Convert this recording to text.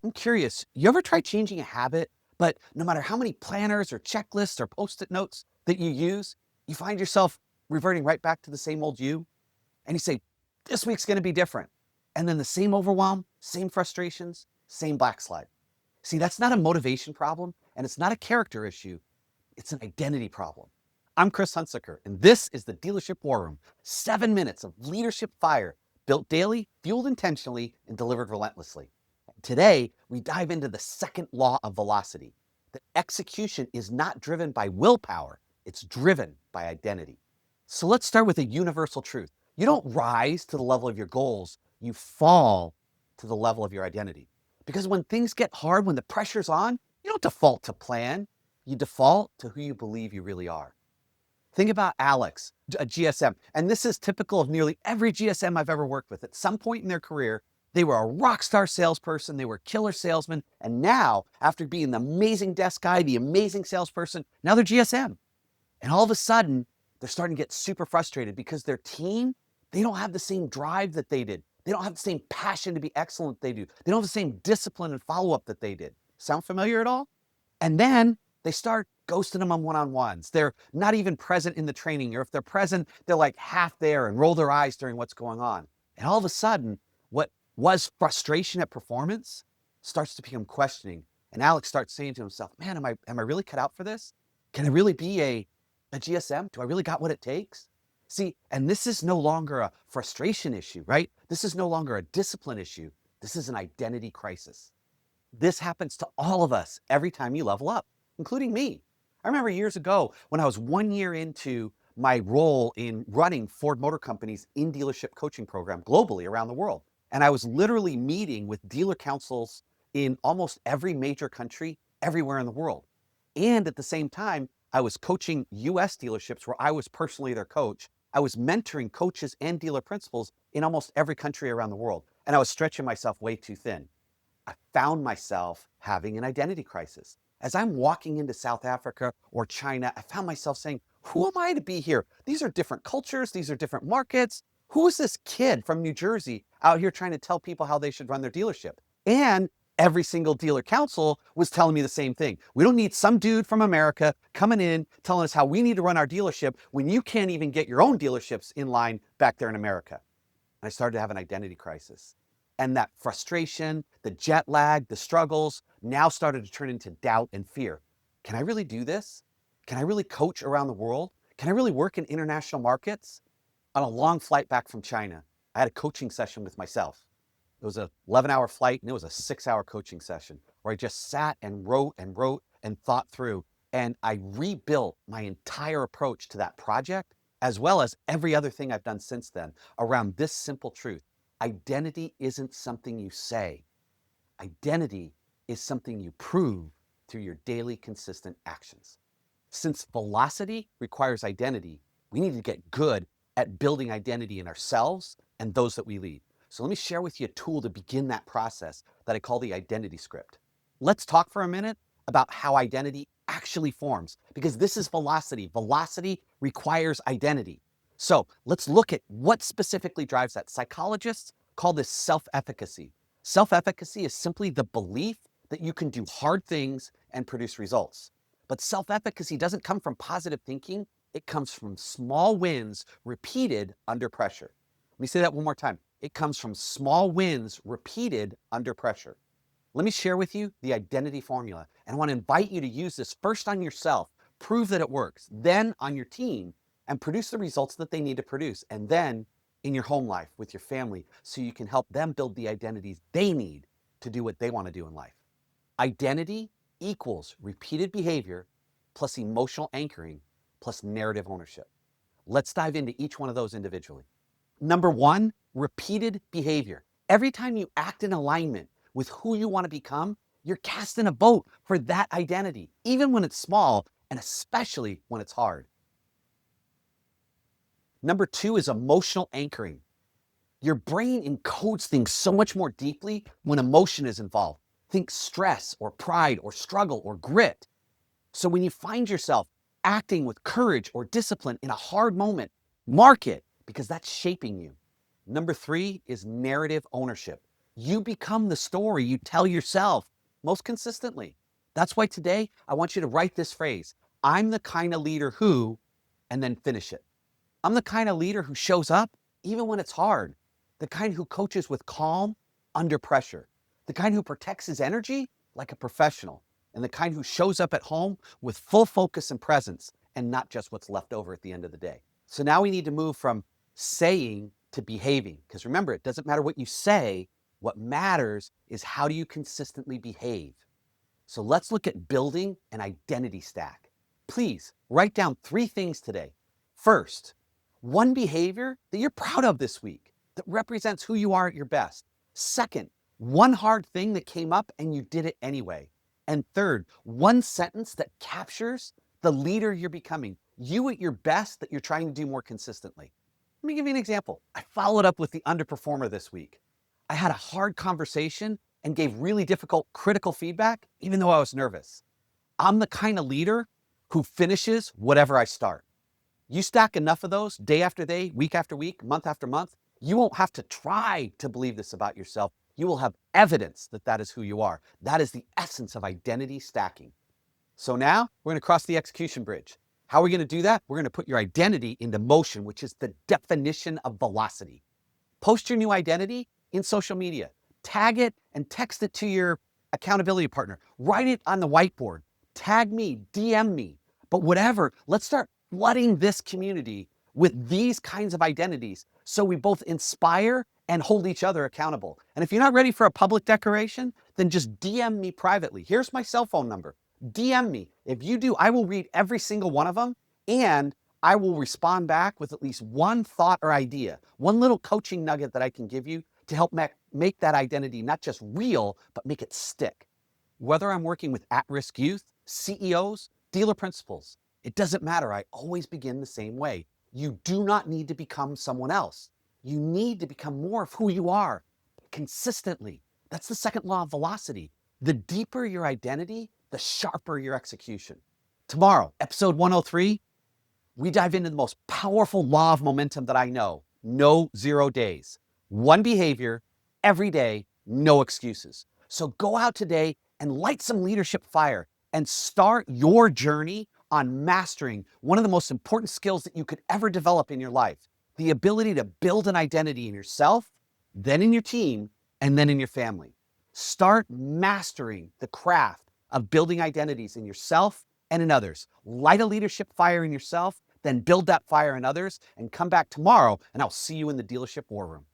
I'm curious, you ever try changing a habit, but no matter how many planners or checklists or post-it notes that you use, you find yourself reverting right back to the same old you? And you say, this week's going to be different. And then the same overwhelm, same frustrations, same backslide. See, that's not a motivation problem, and it's not a character issue. It's an identity problem. I'm Chris Hunsicker, and this is the Dealership War Room. 7 minutes of leadership fire, built daily, fueled intentionally, and delivered relentlessly. Today, we dive into the second law of velocity. That execution is not driven by willpower, it's driven by identity. So let's start with a universal truth. You don't rise to the level of your goals, you fall to the level of your identity. Because when things get hard, when the pressure's on, you don't default to plan, you default to who you believe you really are. Think about Alex, a GSM, and this is typical of nearly every GSM I've ever worked with. At some point in their career, they were a rock star salesperson, they were a killer salesman, and now, after being the amazing desk guy, the amazing salesperson, now they're GSM. And all of a sudden, they're starting to get super frustrated because their team, they don't have the same drive that they did. They don't have the same passion to be excellent they do. They don't have the same discipline and follow-up that they did. Sound familiar at all? And then they start ghosting them on one-on-ones. They're not even present in the training, or if they're present, they're like half there and roll their eyes during what's going on. And all of a sudden, what was frustration at performance starts to become questioning. And Alex starts saying to himself, man, am I really cut out for this? Can I really be a GSM? Do I really got what it takes? See, and this is no longer a frustration issue, right? This is no longer a discipline issue. This is an identity crisis. This happens to all of us every time you level up, including me. I remember years ago when I was 1 year into my role in running Ford Motor Company's in-dealership coaching program globally around the world. And I was literally meeting with dealer councils in almost every major country, everywhere in the world. And at the same time, I was coaching US dealerships where I was personally their coach. I was mentoring coaches and dealer principals in almost every country around the world. And I was stretching myself way too thin. I found myself having an identity crisis. As I'm walking into South Africa or China, I found myself saying, who am I to be here? These are different cultures. These are different markets. Who is this kid from New Jersey out here trying to tell people how they should run their dealership? And every single dealer council was telling me the same thing. We don't need some dude from America coming in telling us how we need to run our dealership when you can't even get your own dealerships in line back there in America. And I started to have an identity crisis. And that frustration, the jet lag, the struggles now started to turn into doubt and fear. Can I really do this? Can I really coach around the world? Can I really work in international markets? On a long flight back from China, I had a coaching session with myself. It was an 11-hour flight and it was a 6-hour coaching session where I just sat and wrote and thought through. And I rebuilt my entire approach to that project, as well as every other thing I've done since then, around this simple truth. Identity isn't something you say. Identity is something you prove through your daily consistent actions. Since velocity requires identity, we need to get good at building identity in ourselves and those that we lead. So let me share with you a tool to begin that process that I call the identity script. Let's talk for a minute about how identity actually forms, because this is velocity. Velocity requires identity. So let's look at what specifically drives that. Psychologists call this self-efficacy. Self-efficacy is simply the belief that you can do hard things and produce results. But self-efficacy doesn't come from positive thinking. It comes from small wins repeated under pressure. Let me say that one more time. It comes from small wins repeated under pressure. Let me share with you the identity formula. And I want to invite you to use this first on yourself, prove that it works, then on your team, and produce the results that they need to produce. And then in your home life with your family, so you can help them build the identities they need to do what they want to do in life. Identity equals repeated behavior plus emotional anchoring plus narrative ownership. Let's dive into each one of those individually. Number one, repeated behavior. Every time you act in alignment with who you want to become, you're casting a vote for that identity, even when it's small and especially when it's hard. Number two is emotional anchoring. Your brain encodes things so much more deeply when emotion is involved. Think stress or pride or struggle or grit. So when you find yourself acting with courage or discipline in a hard moment, mark it, because that's shaping you. Number three is narrative ownership. You become the story you tell yourself most consistently. That's why today I want you to write this phrase: I'm the kind of leader who, and then finish it. I'm the kind of leader who shows up even when it's hard, the kind who coaches with calm under pressure, the kind who protects his energy like a professional, and the kind who shows up at home with full focus and presence and not just what's left over at the end of the day. So now we need to move from saying to behaving, because remember, it doesn't matter what you say. What matters is how do you consistently behave. So let's look at building an identity stack. Please write down 3 things today. First, one behavior that you're proud of this week that represents who you are at your best. Second, one hard thing that came up and you did it anyway. And third, one sentence that captures the leader you're becoming, you at your best that you're trying to do more consistently. Let me give you an example. I followed up with the underperformer this week. I had a hard conversation and gave really difficult critical feedback, even though I was nervous. I'm the kind of leader who finishes whatever I start. You stack enough of those day after day, week after week, month after month, you won't have to try to believe this about yourself. You will have evidence that that is who you are. That is the essence of identity stacking. So now we're going to cross the execution bridge. How are we going to do that? We're going to put your identity into motion, which is the definition of velocity. Post your new identity in social media. Tag it and text it to your accountability partner. Write it on the whiteboard. Tag me, DM me. But whatever, let's start flooding this community with these kinds of identities so we both inspire and hold each other accountable. And if you're not ready for a public declaration, then just DM me privately. Here's my cell phone number. DM me. If you do, I will read every single one of them, and I will respond back with at least one thought or idea, one little coaching nugget that I can give you to help make that identity not just real, but make it stick. Whether I'm working with at-risk youth, CEOs, dealer principals, it doesn't matter. I always begin the same way. You do not need to become someone else. You need to become more of who you are consistently. That's the second law of velocity. The deeper your identity, the sharper your execution. Tomorrow, episode 103, we dive into the most powerful law of momentum that I know. No 0 days. One behavior, every day, no excuses. So go out today and light some leadership fire and start your journey on mastering one of the most important skills that you could ever develop in your life. The ability to build an identity in yourself, then in your team, and then in your family. Start mastering the craft of building identities in yourself and in others. Light a leadership fire in yourself, then build that fire in others, and come back tomorrow, and I'll see you in the dealership war room.